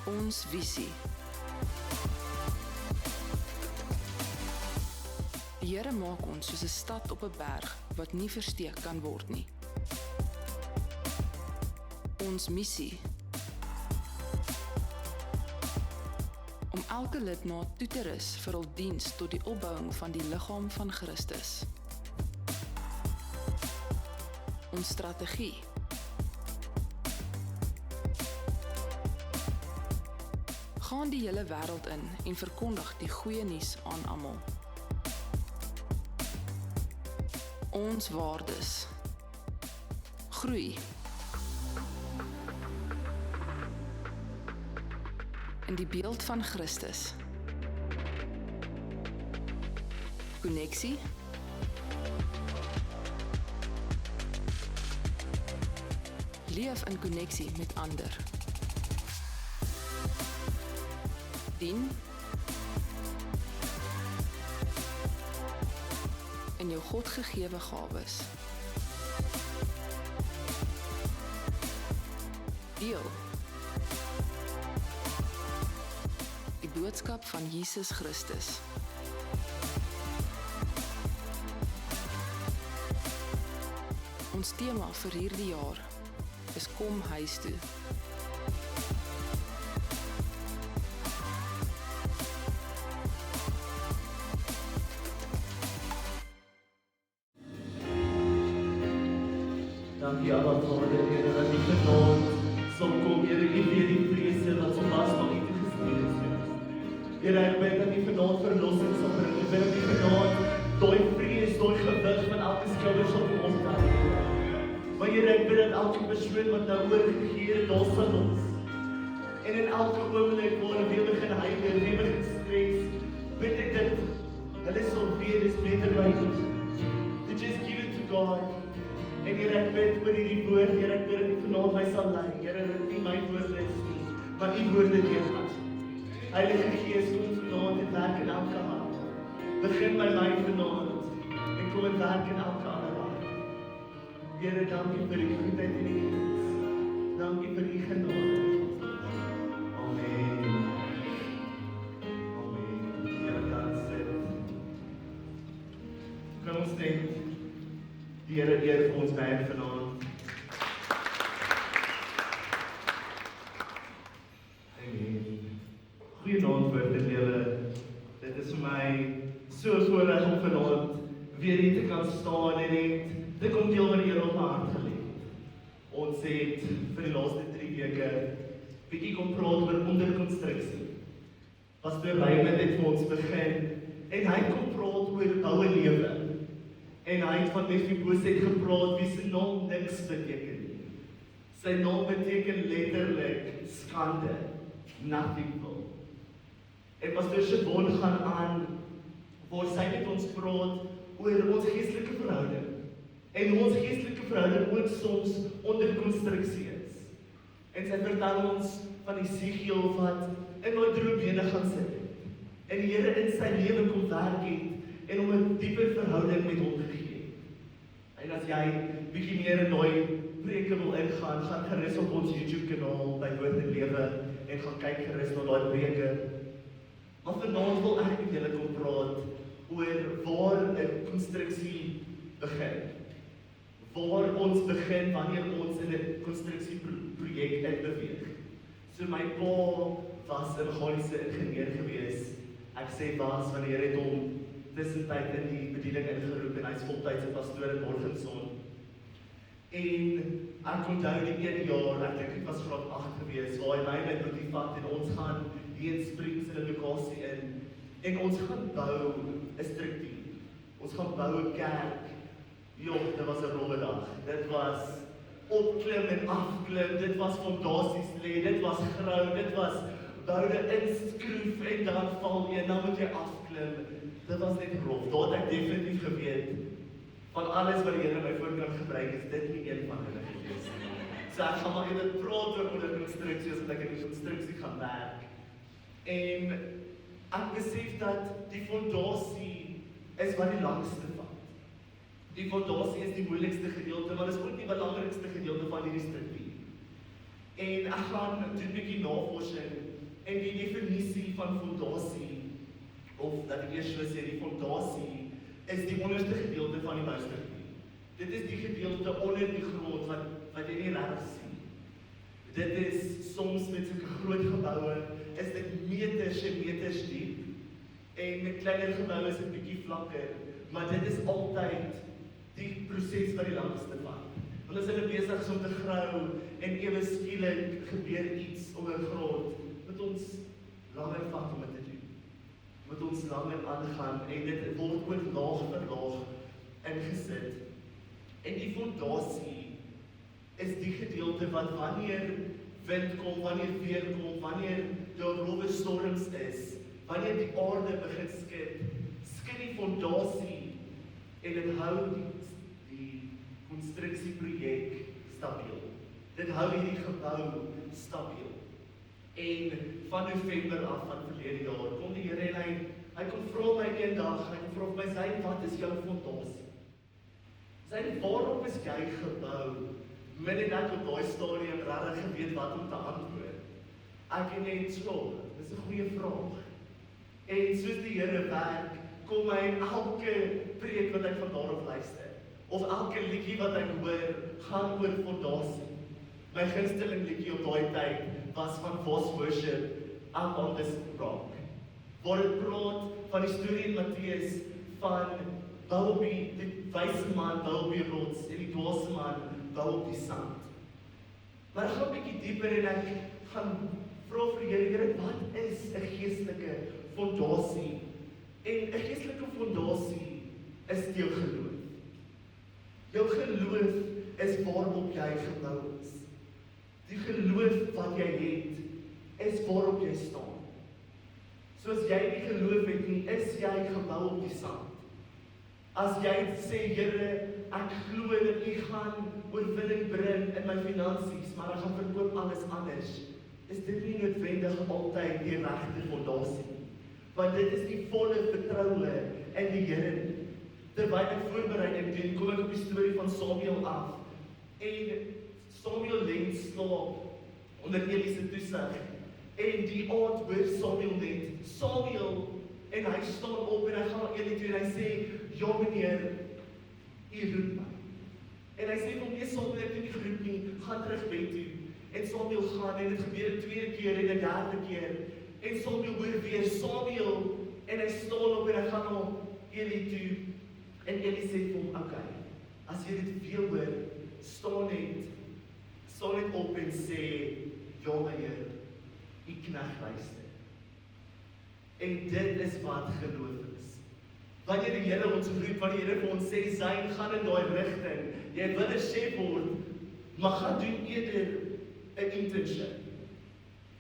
Ons visie. Die Here maak ons soos 'n stad op 'n berg wat nie versteek kan word nie. Ons missie. Om elke lidmaat toe te rus vir hul diens tot die opbouing van die liggaam van Christus. Ons strategie. Gaan die hele wêreld in en verkondig die goeie nuus aan almal. Ons waardes. Groei. In die beeld van Christus. Konneksie. Leef in konneksie met ander. Dien. In jou God gegewe gawes. Deel. Die boodskap van Jesus Christus. Ons tema vir hierdie jaar is kom huis toe. Dankie Abba Vader, Here, dat U vanaand sal kom, Here, U weet die vrese wat so vas van U gestuur is, Here. Here, ek bid dat U vanaand verlossing sal bring. Ek bid dat U vanaand daai vrees, daai gewig van elke skouer sal kom optel. Maar Here, ek bid dat elke persoon wat nou oorgegee het, daar sal ons. En in elke oomblik waar hulle weer begin huiwer, weer begin stres, bid ek dat hulle sal weet dis beter by U. To just give it to God. En Here, ek bid vir hierdie woord, Here, ek bid dat U vanaand my sal lei. Here, dat nie my woorde is nie, maar U woorde deurgaan. Heilige Gees, kom vanaand en werk in elke hart. Begin by my vanaand en kom en werk in elke ander hart. Here, dankie vir U goedheid en U diens. Dankie vir U genade. Amen. Amen. Here, kan sit. Kan ons net die Here eer vir ons werk vanaand. Amen. Goeienaand vir julle. Dit is vir my so voorreg om vanaand weer hier te kan staan en net dit kom deel van die Here op my hart gelê. Ons het vir die laaste 3 weke bietjie kom praat oor onderkonstruksie. Pastor Raymond het vir ons begin en hy kom praat oor boue lewe. En hy het van Mephiboset gepraat wie se naam niks beteken nie. Sy naam beteken letterlik skande, nothingville. En Pastor Siobhan gaan aan waar sy met ons praat oor ons geestelike verhouding. En hoe ons geestelike verhouding ook soms onder konstruksie is. En sy vertel ons van Esegiel wat in daai droomene gaan sit. En die Here in sy lewe kom werk het en om 'n dieper verhouding met hom gegee. En as jy bietjie meer in daai preke wil ingaan, gaan gerus op ons YouTube kanaal by Woord en Lewe en gaan kyk gerus na daai preke. Maar vanaand wil ek met julle kom praat oor waar 'n konstruksie begin. Waar ons begin wanneer ons in 'n konstruksieprojek inbeweeg. So my pa was 'n meganiese ingenieur gewees. Ek sê was want die Here het hom tussentyd in die bediening ingeroep en hy is voltydse pastoor in Morgenson. En ek onthou die 1 jaar, ek dink dit was graad 8 gewees, waar hy my broodie vat en ons gaan hier in Springs in 'n lokasie in en ons gaan bou 'n struktuur. Ons gaan bou 'n kerk. Jong, dit was 'n rowwe dag. Dit was opklim en afklim, dit was fondasies lê, dit was grou, dit was boude inskroef en dan val jy, dan moet jy afklim. Dit was net rof. Daar het ek definitief geweet van alles wat die Here my voor kan gebruik, is dit nie een van hulle gewees nie. So ek gaan maar even praat oor die konstruksie as ek in die konstruksie gaan werk. En ek besef dat die fondasie is wat die langste vat. Die fondasie is die moeilikste gedeelte, maar dis ook die belangrikste gedeelte van hierdie struktuur. En ek gaan doen 'n bietjie navorsing En die definisie van fondasie, of dat ek eers so sê, die fondasie is die onderste gedeelte van die mosterdie. Dit is die gedeelte onder die grond wat jy nie regtig sien. Dit is soms met sulke groot geboue, is dit meters en meters diep, en met kleiner geboue is dit bietjie vlakker, maar dit is altyd die proses wat die langste vat. Want as hulle besig is om te grou, en ewe skielik gebeur iets onder grond, moet ons langer vat om dit te doen. Moet ons langer aangaan, en dit word ook laag vir laag ingesit. En die fondasie is die gedeelte wat wanneer wind kom, wanneer weer kom, wanneer daar rowwe storms is, wanneer die aarde begin skud die fondasie en dit hou die konstruksieprojek stabiel. Dit hou hierdie gebou stabiel. En van November af van verlede jaar kom die Here en hy kom vra my eendag, hy kom vra my, Zayn, wat is jou fondasie? Zayn, waarop is jy gebou? Midden ek op daai stadium regtig geweet wat om te antwoord. Ek het net so, dis 'n goeie vraag. En soos die Here werk, kom hy in elke preek wat ek van daarop luister, of elke liedjie wat ek hoor, gaan oor fondasie. My gunsteling liedjie op daai tyd was van Voice Worship, Up on This Rock, waar dit praat van die storie in Matteus van bou op die wyse man bou op die rots en die dwaase man bou op die sand. Maar ek gaan 'n bietjie dieper en ek gaan vra vir die Here, wat is 'n geestelike fondasie? En 'n geestelike fondasie is jou geloof. Jou geloof is waarop jy gebou is. Die geloof wat jy het, is waarop jy staan. Soos jy nie geloof het nie, is jy gebou op die sand. As jy sê, Here, ek glo dat U gaan oorwinning bring in my finansies, maar ek gaan verkoop alles anders, is dit nie noodwendig altyd die regte fondasie nie. Want dit is die volle vertroue in die Here. Terwyl ek voorbereiding doen, kom ek op die storie van Samuel af. En Samuel lê slaap onder Eli se toesig. En die aand hoor Samuel net, Samuel, en hy staan op en hy gaan na Eli toe en hy sê, ja meneer, U roep my. En hy sê vir hom, nee Samuel, ek het nie geroep nie, gaan terug bed toe. En Samuel gaan en dit gebeur 'n tweede keer en 'n derde keer. En Samuel hoor weer, Samuel, en hy staan op en hy gaan na Eli toe. En Eli sê vir hom, okay, as jy dit weer hoor, staan net op en sê, ja my Heer, U knegt luister. En dit is wat geloof is. Wanneer die Here ons roep, wanneer die Here vir ons sê, Zayn, gaan in daai rigting, jy wil 'n chef word, maar gaan doen eerder 'n internship.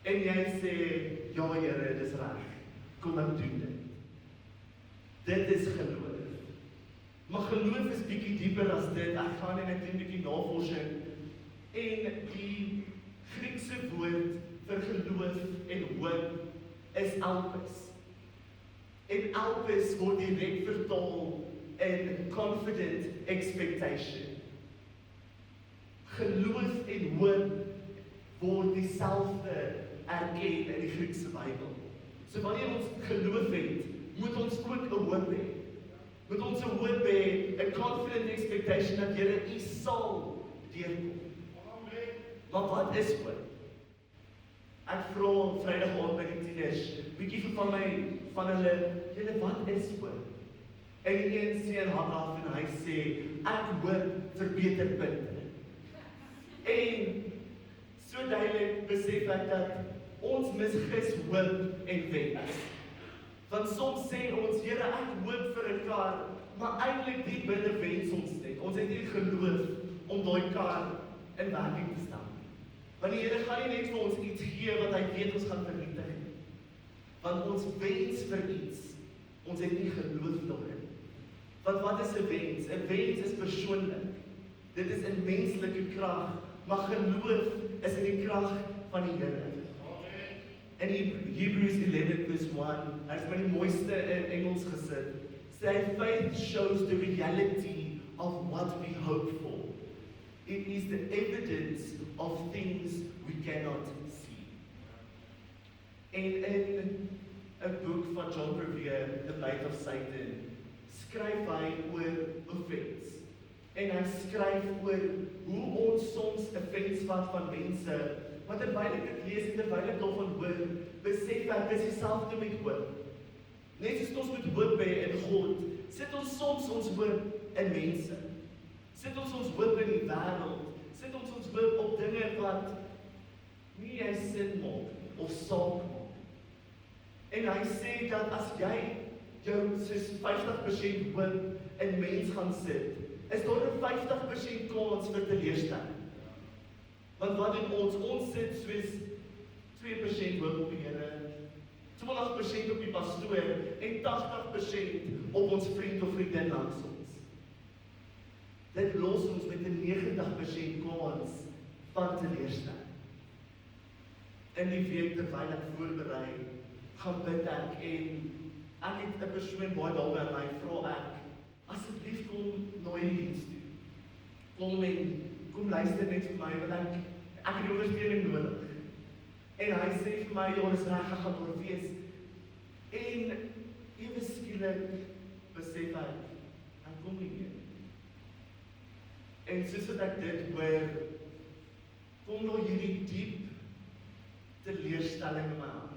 En jy sê, ja Here, dis reg, kom ek doen dit. Dit is geloof. Maar geloof is bietjie dieper as dit. Ek gaan en ek doen bietjie navorsing. En die Griekse woord vir geloof en hoop is elpis. En elpis word direk vertaal in confident expectation. Geloof en hoop word dieselfde erken in die Griekse Bybel. So wanneer ons geloof het, moet ons ook 'n hoop hê. Moet ons 'n hoop hê, 'n confident expectation dat Here U sal deurkom. Amen. Maar wat is hoop? Ek vra Vrydag aand by die tieners, bietjie van hulle, julle, wat is hoop? En die een seun hang af en hy sê, ek hoop vir beter punte. En so duidelik besef ek dat ons misgis hoop en wens. Want soms sê ons, Here, ek hoop vir 'n kar, maar eintlik diep binne wens ons dit. Ons het nie geloof om daai kar in werking te stel. Want die Here gaan nie net vir ons iets gee wat hy weet ons gaan vernietig nie. Want ons wens vir iets, ons het nie geloof daarin. Want wat is 'n wens? 'n Wens is persoonlik. Dit is 'n menslike krag, maar geloof is in die krag van die Here. In Hebrews 11:1, hy is my die mooiste in Engels gesit, sê faith shows the reality of what we hope for. It is the evidence of things we cannot see. En in 'n boek van John Bevere, The Bait of Satan, skryf hy oor offense. En hy skryf oor hoe ons soms offense vat van mense, maar terwyl ek dit lees en terwyl ek daarvan hoor, besef ek dis dieselfde met hoop. Net soos ons met hoop hê in God, sit ons soms ons hoop in mense. Sit ons hoop in die wêreld. Sit ons hoop op dinge wat nie jy sin maak of saak maak. En hy sê dat as jy jou soos 50% hoop in mens gaan sit, is daar 'n 50% kans vir teleurstelling. Want wat doen ons? Ons sit soos 2% hoop op die Here, 20% op die pastoor en 80% op ons vriend of vriendin langs ons. Dit los ons met 'n 90% kans van teleurstelling. In die week terwyl ek voorberei, gaan bid ek en ek het 'n persoon baie daarby aan my vra ek, asseblief kom na die diens toe. Kom luister net vir my, want ek het ondersteuning nodig. En hy sê vir my, ja, dis reg, ek gaan daar wees. En ewe skielik besef ek kom nie meer. En soos wat ek dit hoor, kom nou hierdie diep teleurstelling in my hart.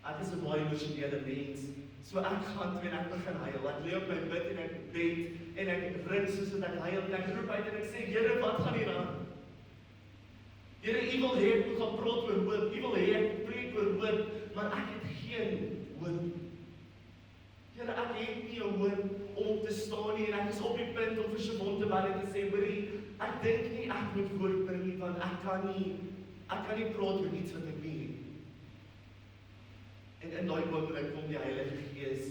Ek is 'n baie emosionele mens, so ek gaan toe en ek begin huil. Ek lê op my bed en ek bid en ek rin soos wat ek huil en ek roep uit en ek sê, Here, wat gaan hier aan? Here, U wil hê ek moet gaan praat oor hoop, U wil hê ek preek oor hoop, maar ek het geen hoop. Here, ek het nie 'n hoop om op te staan nie en ek is op die punt om vir Siobhan te bel en te sê, hoorie, ek dink nie ek moet voortbring nie, want ek kan nie praat oor iets wat ek nie het. En in daai oomblik kom die Heilige Gees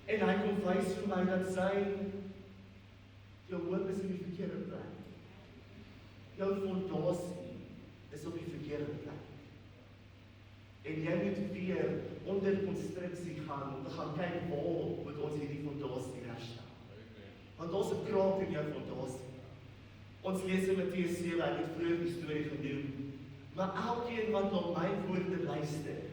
en hy kom wys vir my dat jou hoop is in die verkeerde plek. Jou fondasie is op die verkeerde plek. En jy moet weer onder konstruksie gaan om te gaan kyk waar moet ons hierdie fondasie herstel. Want ons het kraak in jou fondasie. Ons lees in Matteus 7, ek het vroeër die storie genoem. Maar elkeen wat na my woorde luister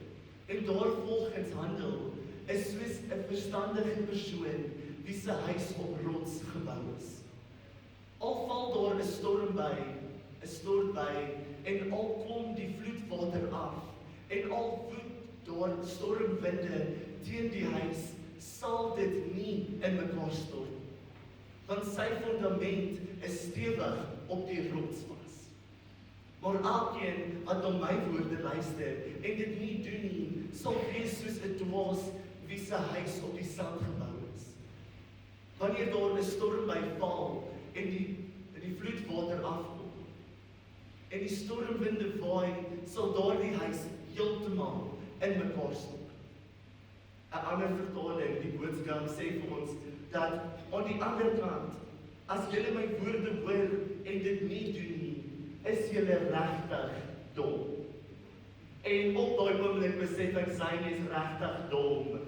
en daarvolgens handel, is soos 'n verstandige persoon wie se huis op rots gebou is. Al val daar 'n storm by, 'n stort by, en al kom die vloedwater af, en al woed daar stormwinde teen die huis, sal dit nie in mekaar stort. Want sy fundament is stewig op die rots vas. Maar elkeen wat na my woorde luister en dit nie doen nie, sal wees soos 'n dwaas wie se huis op die sand gebou is. Wanneer daar 'n storm byval en die vloedwater afkom en die stormwinde waai, sal daardie huis heeltemal in mekaar stort. 'n ander vertaling, die boodskap sê vir ons dat aan die ander kant, as julle my woorde hoor en dit nie doen nie, is julle regtig dom. En op daai oomblik besef ek syne is regtig dom,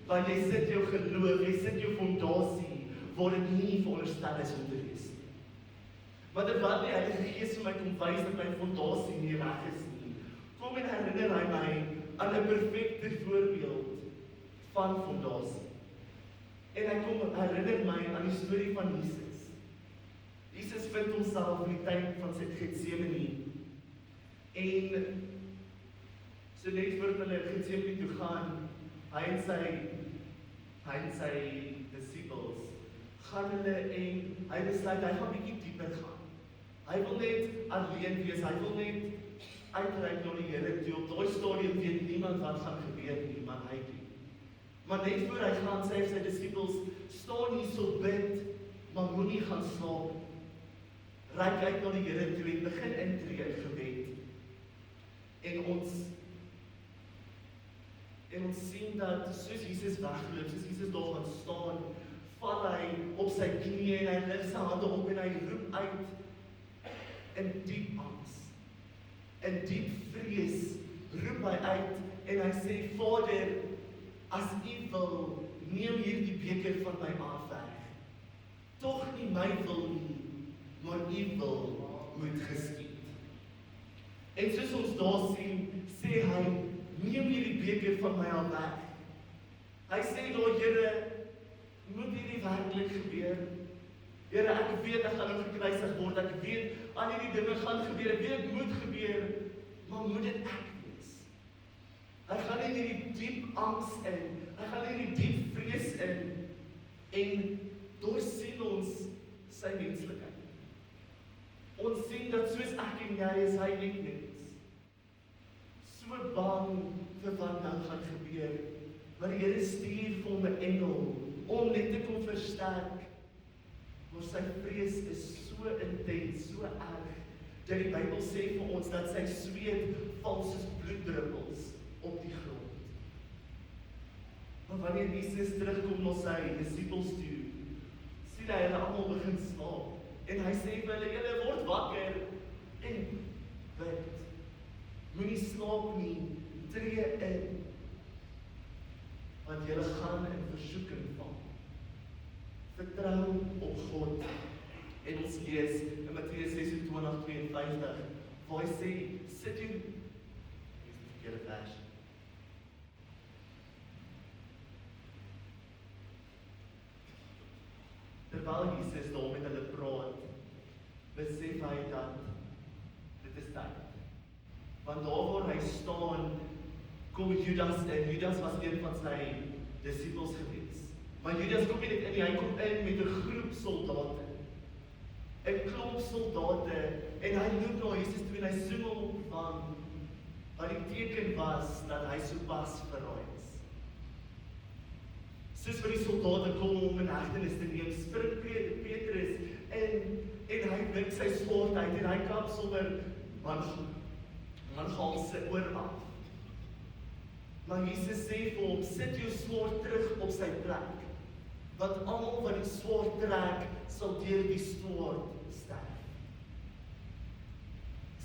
want jy sit jou geloof, jy sit jou fondasie waar dit nie veronderstel is om te wees. Maar terwyl die Heilige Gees vir my kom wys dat my fondasie nie reg is nie, kom en herinner hy my aan 'n perfekte voorbeeld van fondasie. En hy kom herinner my aan die storie van Jesus. Jesus vind homself in die tyd van sy Getsemane. En so net voor hulle Getsemane toe gaan, hy en sy disciples gaan hulle en hy besluit hy gaan bietjie dieper gaan. Hy wil net alleen wees, hy wil net uitreik na die Here toe. Op daai stadium weet niemand wat gaan gebeur nie, maar hy doen. Maar net voor hy gaan sê sy disciples, staan hier so bid, maar moenie gaan slaap. Reik uit na die Here toe en begin intree in gebed. En ons sien dat soos Jesus wegloop, soos Jesus daar gaan staan, val hy op sy knieë en hy lig sy hande op en hy roep uit in diep angs. In diep vrees roep hy uit en hy sê, Vader, as U wil, neem hierdie beker van my af weg. Tog nie my wil nie, maar U wil moet geskied. En soos ons daar sien, sê hy, van my al weg. Hy sê, Here, moet hierdie werklik gebeur? Here, ek weet ek gaan gekruisig word, ek weet al hierdie dinge gaan gebeur, ek weet dit moet gebeur, maar moet dit ek wees? Hy gaan in hierdie diep angs in, hy gaan in hierdie diep vrees in, en doorsien ons sy menslikheid. Ons sien dat soos ek en jy is hy net mens. So bang vir wat nou gaan gebeur, maar die Here stuur vir hom 'n engel, om net te kom versterk, maar sy vrees is so intens, so erg, dat die Bybel sê vir ons, dat sy sweet val soos bloeddruppels op die grond. Maar wanneer Jesus terugkom na sy disippels toe, sien hy hulle almal begin slaap, en hy sê vir hulle, julle word wakker, en bid, moenie slaap nie, tree in, want julle gaan in versoeking val. Vertrou op God. En ons lees in Matteus 26:52, waar hy sê, sit jy, hier is die verkeerde vers. Terwyl Jesus daar met hulle praat, besef hy dat dit is tyd. Want daar waar hy staan, kom Judas in. Judas was een van sy disippels gewees. Maar Judas kom nie net in, hy kom in met 'n groep soldate. 'n klomp soldate, en hy loop na Jesus toe en hy soem hom van, wat die teken was, dat hy sopas verraai is. Soos wat die soldate kom om in hegtenis te neem, spring Petrus en hy wik sy swaard uit, en hy kap sommer man se oor af. Maar Jesus sê vir hom, sit jou swaard terug op sy plek, want almal wat die swaard trek, sal deur die swaard sterf.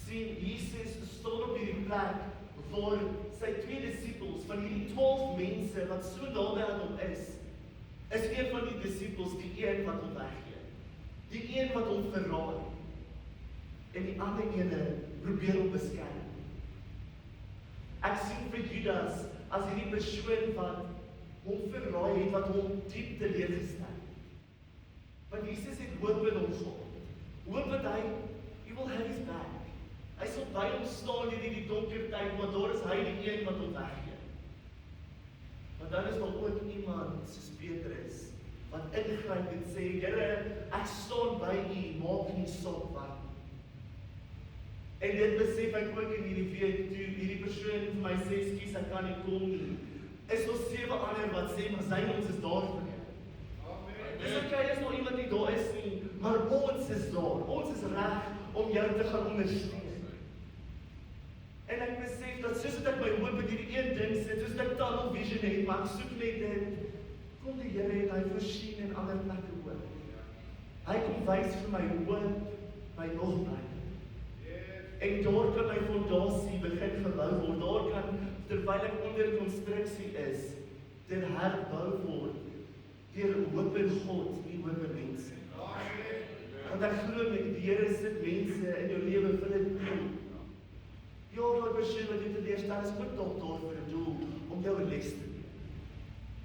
Sien, Jesus staan op hierdie plek, waar sy 2 disippels, van hierdie 12 mense, wat so naby aan hom is een van die disippels, die een wat hom weggee, die een wat hom verraai, en die ander ene probeer hom beskerm. Ek sien vir Judas as hierdie persoon wat hom verraai het, wat hom diep teleurgestel. Want Jesus het hoop in hom gehad. Hoop dat he will have his back. Hy sal by hom staan in die donker tyd, maar daar is hy die een wat hom weggee. Maar dan is daar ook iemand soos Petrus, wat ingryp en sê, Here, ek staan by u, maak nie saak wat. En dit besef ek ook in hierdie week, toe hierdie persoon vir my sê, skus, ek kan nie kom nie. Is nog 7 ander wat sê, maar sy ons is daar vir jou. Dis okay, is nog iemand nie daar is nie, maar ons is daar. Ons is reg om jou te gaan ondersteun. En ek besef dat soos ek my hoop in hierdie een ding sit, soos ek tunnel vision het, maar ek soek net dit, kom die Here en hy voorsien in ander plekke hoop. Hy kom wys vir my hoop, my nog bly. En daar kan my fondasie begin gebou word. Daar kan, terwyl ek onder konstruksie is, ter herbou word, deur hoop in God, nie hoop in mense. Want ek glo met die Here sit mense in jou lewe vir 'n doel. Ja, daai persoon wat jy teleerstel is ook dalk daar vir 'n doel, om jou 'n les te leer.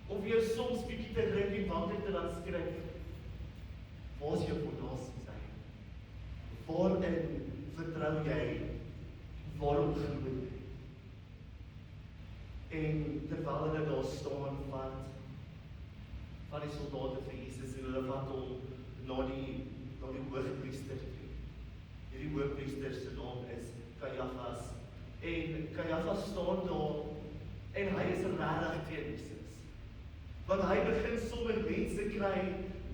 Om vir jou soms bietjie te rig en wakker te laat skryf. Waar is jou fondasie sy? Waarin vertrou jy? Waarom glo jy? En terwyl hulle daar staan, van die soldate vir Jesus, en hulle vat hom na die hoogpriester toe. Hierdie hoogpriester se naam is Caiaphas. En Caiaphas staan daar, en hy is regtig teen Jesus. Want hy begin sommer mense kry,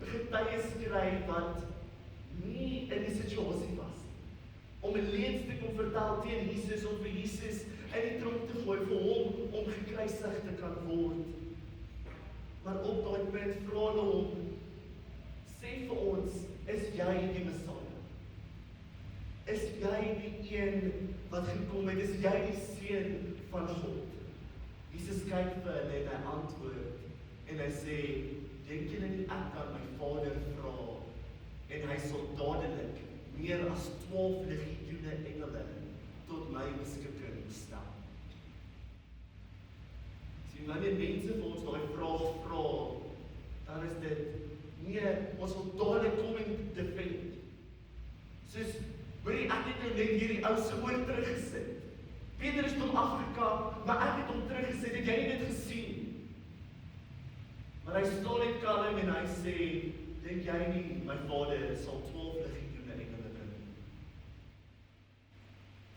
getuies kry, wat nie in die situasie was. Om 'n leuns te kom vertel teen Jesus, om vir Jesus in die tronk te gooi, vir hom om gekruisig te kan word. Maar op daai punt vra hulle hom, sê vir ons, is jy die Messiah? Is jy die een wat gekom het? Is jy die seun van God? Jesus kyk vir hulle en hy antwoord, en hy sê, dink julle nie ek kan my Vader vra, en hy sal dadelik meer as 12 legioene engele tot my beskikking stel. Sien, wanneer mense vir ons daai vraag vra, dan is dit, nee, ons wil dadelik kom en defend. Soos, hoorie, ek het nou net hierdie ou se oor teruggesit. Peter is tot Afrika, maar ek het hom teruggesit, het jy nie dit gesien? Maar hy staan net kalm en hy sê, dink jy nie, my vader sal 12 legioene engele bring?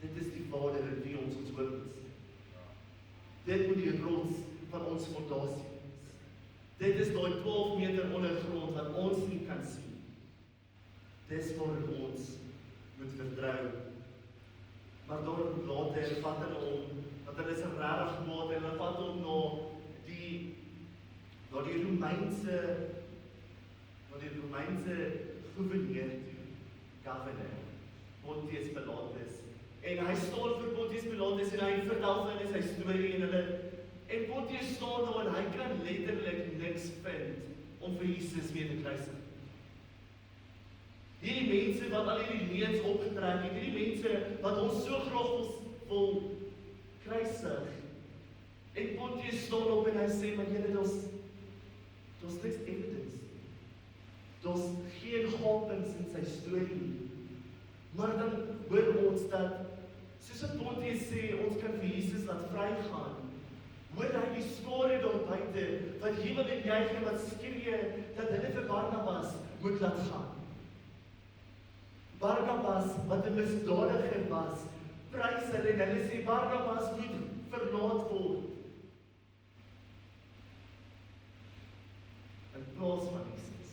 Dit is die Vader in wie ons hoop is. Dit moet die rots van ons fondasie wees. Dit is daai 12 meter ondergrond wat ons nie kan sien. Dis waar ons moet vertrou. Maar dan later vat hulle hom, want hulle is regtig kwaad en hulle vat hom na die Romeinse gouverneur toe, governor, Pontius Pilatus. En hy staan vir Pontius Pilatus en hy vertel vir hulle sy storie en Pontius staan daar en hy kan letterlik niks vind om vir Jesus weer te kruisig. Hierdie mense wat al hierdie leuns opgetrek het, hierdie mense wat ons so graag wil kruisig. En Pontius staan op en hy sê, maar julle, daar's niks evidence. Daar's geen gapings in sy storie. Maar dan hoor ons dat, soos wat Pontius sê, ons kan vir Jesus laat vrygaan. Hoor hy die skare daar buite, wat jubel en juig en wat skree, dat hulle vir Barnabas moet laat gaan. Barnabas, wat 'n misdadiger was, prys hulle en hulle sê, Barnabas moet verlaat word. In plaas van Jesus.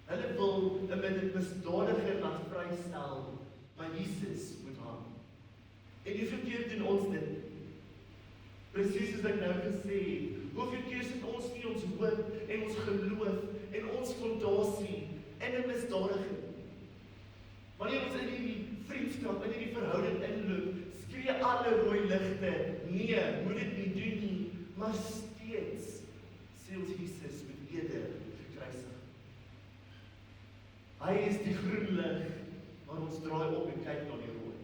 Hulle wil 'n misdadiger laat vrystel, maar Jesus moet hang. En hoeveel keer doen ons dit? Presies soos ek nou gesê het, hoeveel keer sit ons nie ons hoop en ons geloof en ons fondasie in 'n misdadiger? Wanneer ons in hierdie vriendskap, in hierdie verhouding inloop, skree alle rooi ligte, nee, moet dit nie doen nie, maar steeds sê ons Jesus met eerder gekruisig. Hy is die groen lig, maar ons draai op en kyk na die rooi.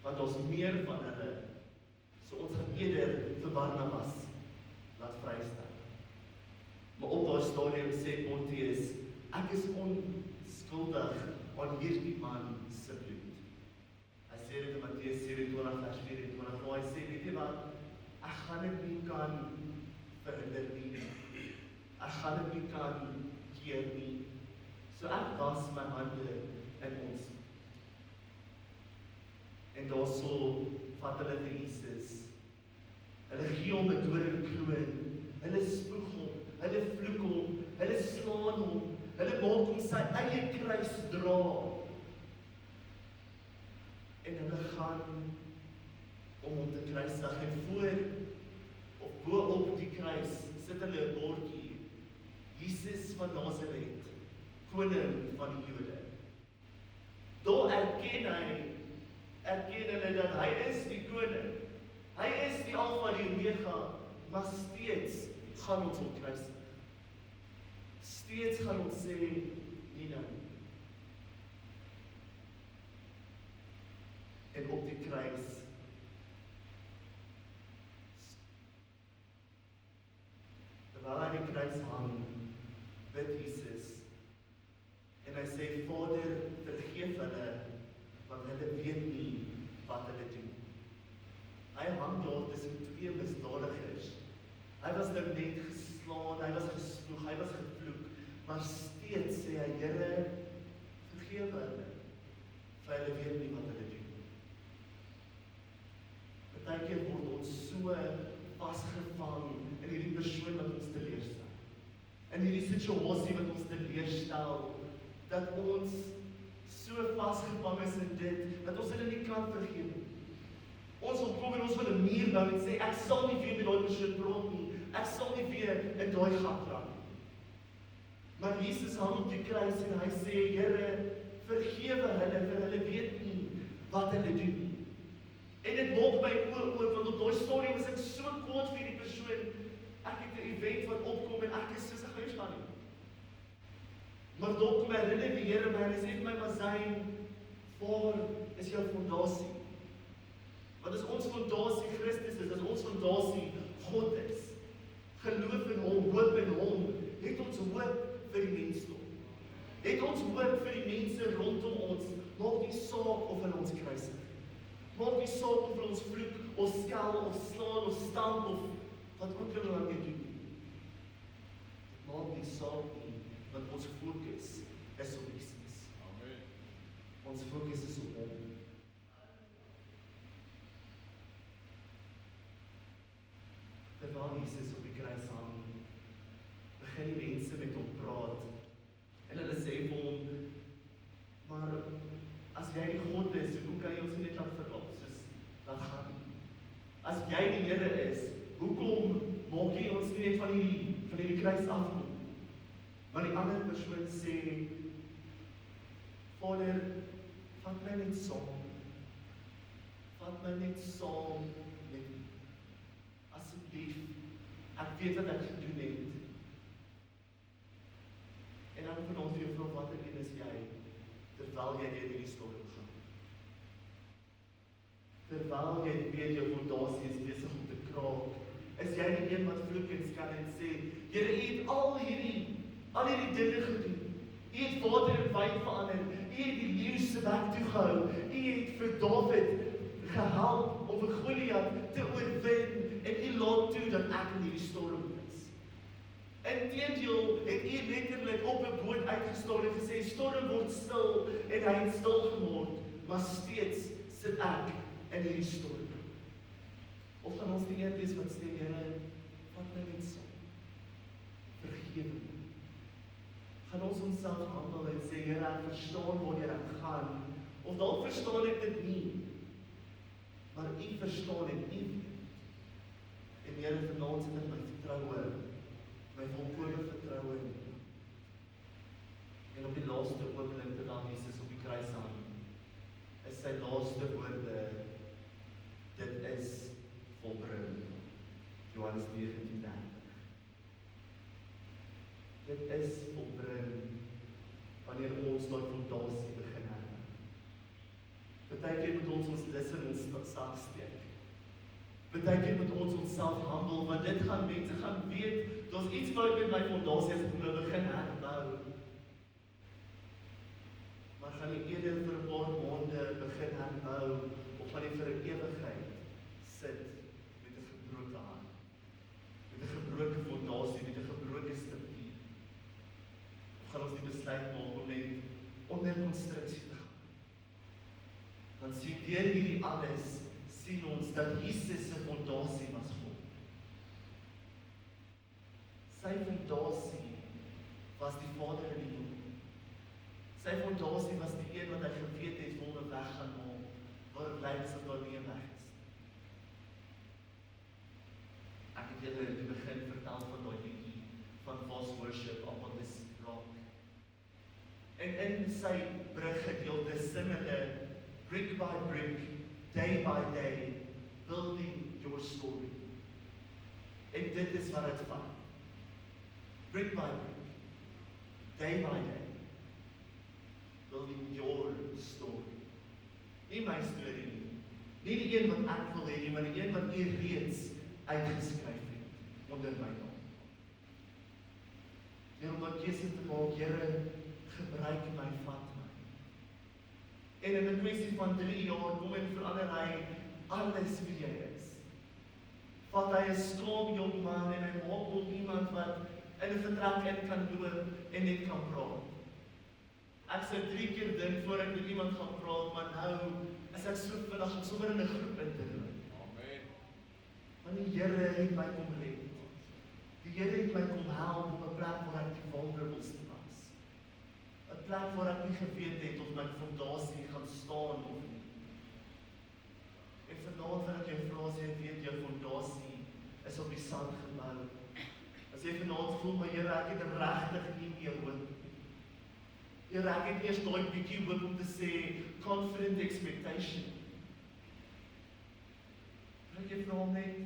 Want ons meer van hulle, so ons gaan eerder vir Barnabas laat vrystel. Maar op daai stadium sê Pontius, ek is onskuldig aan hierdie man se bloed. Hy sê dit in Matteus 27 vers 24, waar hy sê, weet jy wat, ek gaan dit nie kan verhinder nie. Ek gaan dit nie kan keer nie. So ek was my hande in ons. En daarso vat hulle vir Jesus. Hulle gee hom 'n doringkroon. Hulle spoeg hom, hulle vloek hom, hulle slaan hom, hulle maak hom sy eie kruis dra. En hulle gaan om hom te kruisig en voor of bo op die kruis sit hulle 'n bordjie. Jesus van Nasaret, koning van die Jode. Daar erken hulle dat hy is die koning. Hy is die Alfa en die Omega, maar steeds gaan ons hom kruisig. Steeds gaan ons sê, nie nou. En op die kruis terwyl hy die kruis hang, bid Jesus en hy sê, Vader, vergeef hulle, want hulle weet nie wat hulle doen. Hy hang daar tussen twee misdadigers. Hy was nou net geslaan, hy was gespoeg, hy was gevloek, maar steeds sê hy, Here, vergeef hulle, vir hulle weet nie wat hulle doen. Partykeer word ons so vasgevang in hierdie persoon wat ons teleurstel. In hierdie situasie wat ons teleurstel, dat ons so vasgevang is in dit, dat ons hulle nie kan vergeef. Ons wil kom en ons wil 'n muur bou en sê, ek sal nie weer met daai persoon praat nie, ek sal nie weer in daai gat raak nie. Maar Jesus hang op die kruis en hy sê, Here, vergewe hulle, vir hulle weet nie wat hulle doen nie. En dit maak my oor, want op daai stadium is ek so kwaad vir die persoon, ek het 'n event wat opkom en ek is soos 'n glyfstaan nie. Maar dan kom herinner die Here my en hy sê vir my, Mazijn, waar is jou fondasie? Want as ons fondasie Christus is, as ons fondasie God is. Geloof in hom, hoop in hom, het ons hoop vir die mensdom. Het ons hoop vir die mense rondom ons, maak nie saak of hulle ons kruisig. Maak nie saak of hulle ons vloek, of skel, of slaan, of stamp, of wat ook hulle aan jou doen. Maak nie saak nie, want ons fokus is op Jesus. Amen. Ons fokus is op hom. Terwyl Jesus op die kruis hang, begin die mense met hom praat. En hulle sê vir hom, maar as jy die God is, hoe kan jy ons nie net laat verlaat, soos dat gaan nie? As jy die Here is, hoekom maak jy ons nie net van hierdie kruis afkom? Maar die ander persoon sê, Vader, vat my net saam. Vat my net saam met U. Asseblief, ek weet wat ek gedoen het. En dan van ons vir jou vra, watter een is jy, terwyl jy deur hierdie storm gaan? Terwyl jy weet jou fondasie is besig om te kraak, is jy die een wat vloek en skel en sê, Here, U het al hierdie dinge gedoen. U het water in wyn verander. U het die leeu se bek toegehou. U het vir Dawid gehelp om vir Goliat te oorwin en U laat toe dat ek in hierdie storm is. Inteendeel het U letterlik op 'n boot uitgestort en gesê, storm word stil, en hy het stil geword, maar steeds sit ek in hierdie storm. Of gaan ons die een wees wat sê, Here, vat my net saam. Vergewe my. Gaan ons onsself handel en sê, Here, ek verstaan waar ek gaan, of dalk verstaan ek dit nie, maar U verstaan en U weet. En Here, vanaand sit ek my vertroue, my volkome vertroue in U. En op die laaste oomblik terwyl Jesus op die kruis hang, is sy laaste woorde, dit is volbring. Johannes 19:30. Dit is volbring wanneer ons daai fondasie begin hermaak. Partykeer moet ons dis in ons sak steek. Partykeer moet ons onsself handel, want dit gaan mense gaan weet, daar's iets fout met my fondasie as ek moet begin herbou. Maar gaan jy eerder vir 'n paar maande begin herbou, of gaan jy vir 'n ewigheid sit met 'n gebroke hart, met 'n gebroke fondasie, met 'n gebroke struktuur? Of gaan ons die besluit maak om net onder konstruksie te gaan? Dan sien deur hierdie alles, sien ons dat Jesus se fondasie was God. Sy fondasie was die Vader in die hemel. Sy fondasie was die een wat hy geweet het waar hy weg gaan maak, waar hy bly as daar nie weg is. Ek het julle in die begin vertel van daai liedjie van false worship upon this rock. En in sy bruggedeelte sing hulle brick by brick, day by day, building your story. En dit is wat het vat. Brick by brick, day by day, building your story. Nie my story nie. Nie die een wat ek wil hê nie, maar die een wat U reeds uitgeskryf het onder my naam. Hier om 'n keuse te maak, Here, gebruik my, vat my. En in 'n kwessie van 3 jaar kom en verander hy alles wie jy is. Vat hy 'n skaam jong man en hy maak hom iemand wat in 'n vertrek in kan loop en net kan praat. Ek sou 3 keer dink voor ek met iemand gaan praat, maar nou is ek so vinnig om sommer in 'n groep in te loop. Amen. Want die Here het my kom red. Die Here het my kom help op 'n plek waar ek die vulnerabelste was. 'n Plek waar ek nie geweet het of my fondasie gaan staan of nie. En vanaand wil ek jou vra, as jy weet jou fondasie is op die sand gebou. As jy vanaand voel, maar Here, ek het regtig nie meer hoop. Here, ek het eers daai bietjie hoop om te sê confident expectation. Ek het nou net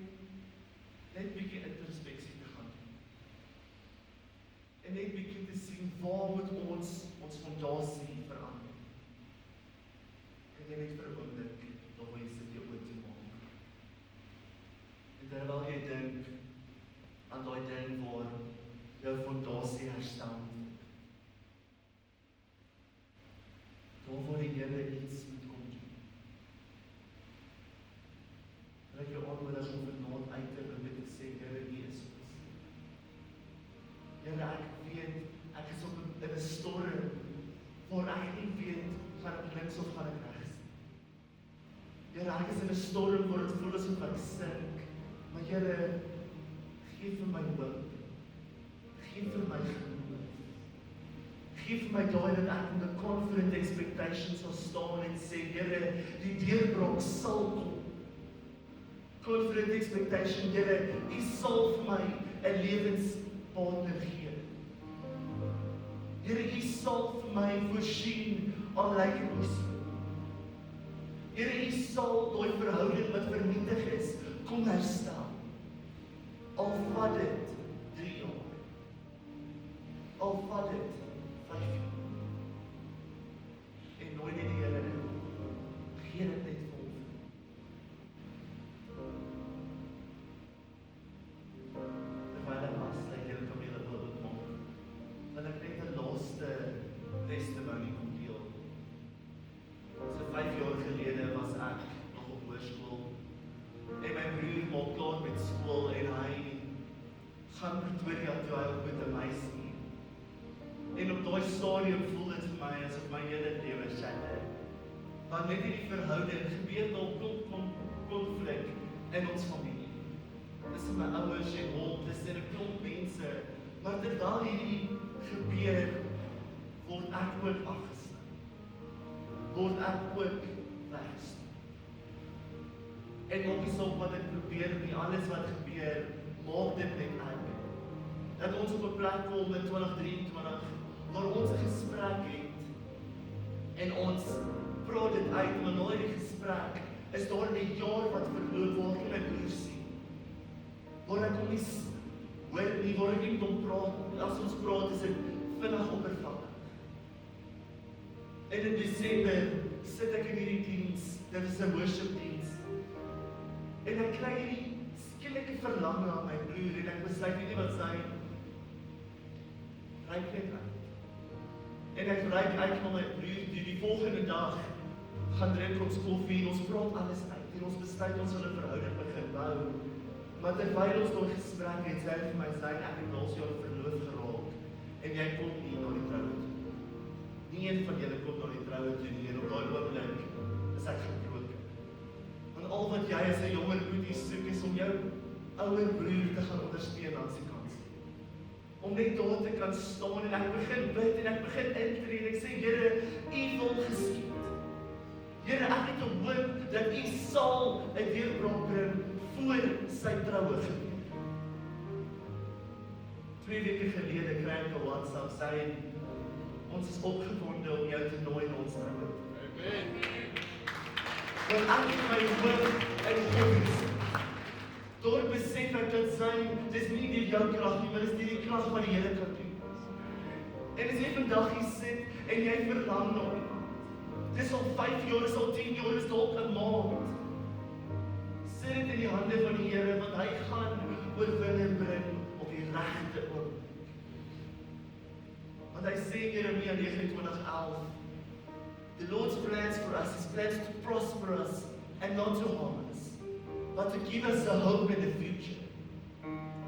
bietjie introspeksie te gaan doen. En net bietjie te sien waar moet ons fondasie verander. En jy net vir 'n oomblik daar waar jy sit jou oë toe maak. En terwyl jy dink aan daai ding waar jou fondasie herstel. Daar waar die Here iets moet kom doen. En ek jou aanmoedig om vanaand uit te roep en te sê, Here, U is ons. Here, ek weet, ek is op in 'n storm, waar ek nie weet, gaan ek links of gaan ek regs. Here, ek is in 'n storm waar dit voel asof ek sink. Maar Here, gee vir my hoop. Gee vir my geloof. Gee vir my daai dat ek met 'n confident expectation sal staan en sê, Here, die deurbraak sal kom. Confident expectation, Here, U sal vir my 'n lewenspartner gee. Here, U sal vir my voorsien al lyk dit nie so. Here, U sal daai verhouding wat vernietig is, kom herstel. Al vat dit 3 jaar. Al vat dit 5 jaar. En nooit net die Here gee dit net vir ons. Terwyl ek was, like jy het om julle wil ontmoet, wil ek net 'n laaste testimony kom deel. So 5 jaar gelede was ek nog op hoërskool en my broer maak klaar met skool en hy gaan Pretoria toe, hy ontmoet 'n meisie. En op daai stadium voel dit vir my asof my hele lewe shatter. Want net hierdie verhouding gebeur daar klomp konflik in ons familie. Dis my ouers en hom, dis 'n klomp mense, maar terwyl hierdie gebeur, word ek ook afgesny. Word ek ook weggesny. En maak nie saak wat ek probeer nie, alles wat gebeur, maak dit net uit. Dat ons op 'n plek kom in 2023, waar ons 'n gesprek het, en ons praat dit uit, maar na die gesprek, is daar 'n jaar wat verloop waar ek my broer sien. Waar ek hom nie hoor nie, waar ek nie met hom praat, as ons praat is dit vinnig oppervlakkig. En in Desember sit ek in hierdie diens, dit is 'n worship diens, en ek kry hierdie skielike verlang na my broer, en ek besluit nie wat sy ryk net uit. En ek ryk uit na my broer, die volgende dag gaan drink ons koffie, en ons praat alles uit, en ons besluit ons wil 'n verhouding begin bou. Maar terwyl ons daai gesprek het, sê hy vir my, ek het laas jaar verloof geraak, en jy kom nie na die troue toe. Nie een van julle kom na die troue toe nie, en op daai oomblik is ek gebroken. Want al wat jy as 'n jonger boetie soek, is om jou ouer broer te gaan ondersteun aan sy kant. Om net daar te kan staan, en ek begin bid, en ek begin intree, en ek sê, Here, U wil geskied. Here, ek het 'n hoop dat U sal 'n deurbraak bring voor sy troue gebeur. 2 weke gelede kry ek 'n WhatsApp, sê ons is opgewonde om jou te nooi na ons troue. Amen. Want ek het my hoop in God gesit. Daar besef ek dat dis nie deur jou krag nie, maar dis deur die krag wat die Here kan doen. En as jy vandag hier sit en jy verlang na iemand, dis al 5 jaar, is al 10 jaar, is dalk 'n maand. Sit dit in die hande van die Here, want hy gaan oorwinning bring op die regte oomblik. Want hy sê in Jeremia 29:11, the Lord's plans for us, His plans to prosper us and not to harm us, but to give us a hope in the future.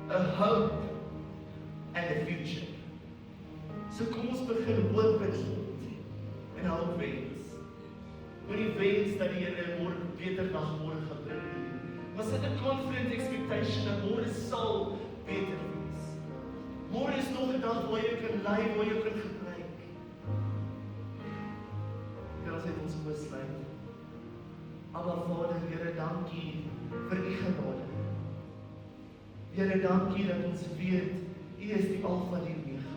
A hope and a future. So kom ons begin hoop in God en hoop wens. Moenie wens dat die Here môre beter dag môre gaan bring nie. Maar sit 'n confident expectation dat môre sal beter wees. Môre is nog 'n dag waar jy kan lei, waar jy kan gebruik. Ons het ons besluit. Aba Vader, Here, dankie vir U genade. Here, dankie dat ons weet U is die Alfa en die Omega.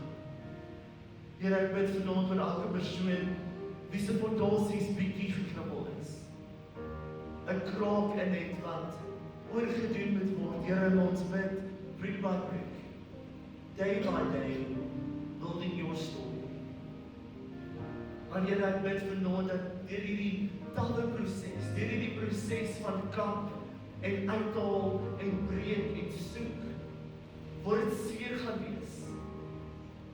Here, ek bid vanaand vir elke persoon wie se fondasies bietjie geknibbel is. 'n kraak in het wat oorgedoen moet word. Here, ons bid brick by brick, day by day, building your story. En Here, ek bid vanaand dat deur hierdie talle proses, deur hierdie proses van kamp en uithaal en breek en soek. Waar dit seer gaan wees,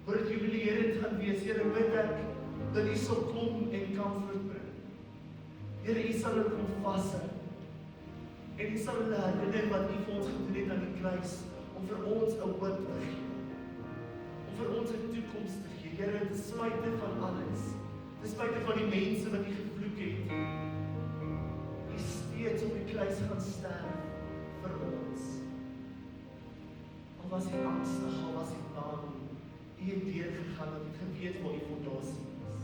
waar dit humilierend gaan wees, Here, bid ek dat U sal kom en comfort bring. Here, U sal dit kom vashou. En U sal hulle herinner wat U vir ons gedoen het aan die kruis, om vir ons 'n hoop te gee, om vir ons 'n toekoms te gee. Here, ten spyte van alles, ten spyte van die mense wat U gevloek het, U steeds op die kruis gaan sterf vir ons. Al was U angstig, al was U bang, U het deurgegaan, dat U geweet waar U fondasie is.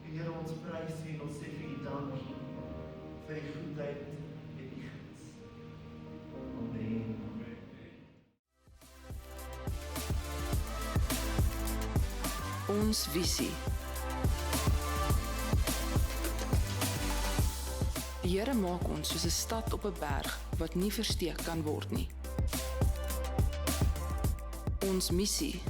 En Here, ons prys U en ons sê vir U dankie vir die goedheid en die guns. Amen. Ons visie. Die Here maak ons soos 'n stad op 'n berg wat nie versteek kan word nie. Ons missie.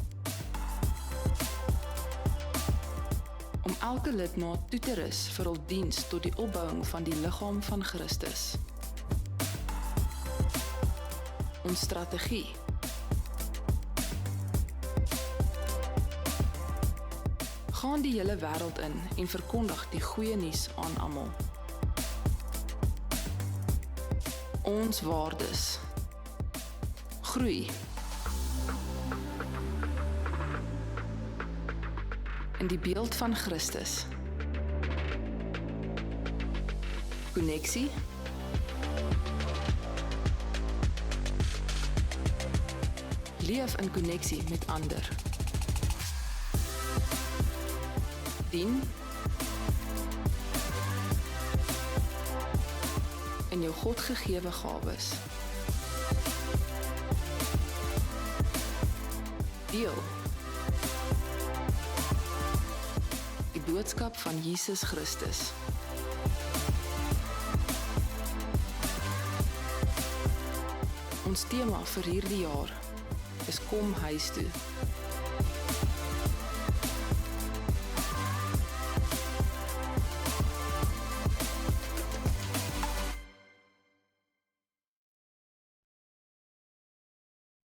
Om elke lidmaat toe te rus vir hul diens tot die opbouing van die liggaam van Christus. Ons strategie. Gaan die hele wêreld in en verkondig die goeie nuus aan almal. Ons waardes. Groei. In die beeld van Christus. Konneksie. Leef in konneksie met ander. Dien. In jou God gegewe gawes. Deel. Die boodskap van Jesus Christus. Ons tema vir hierdie jaar is kom huis toe.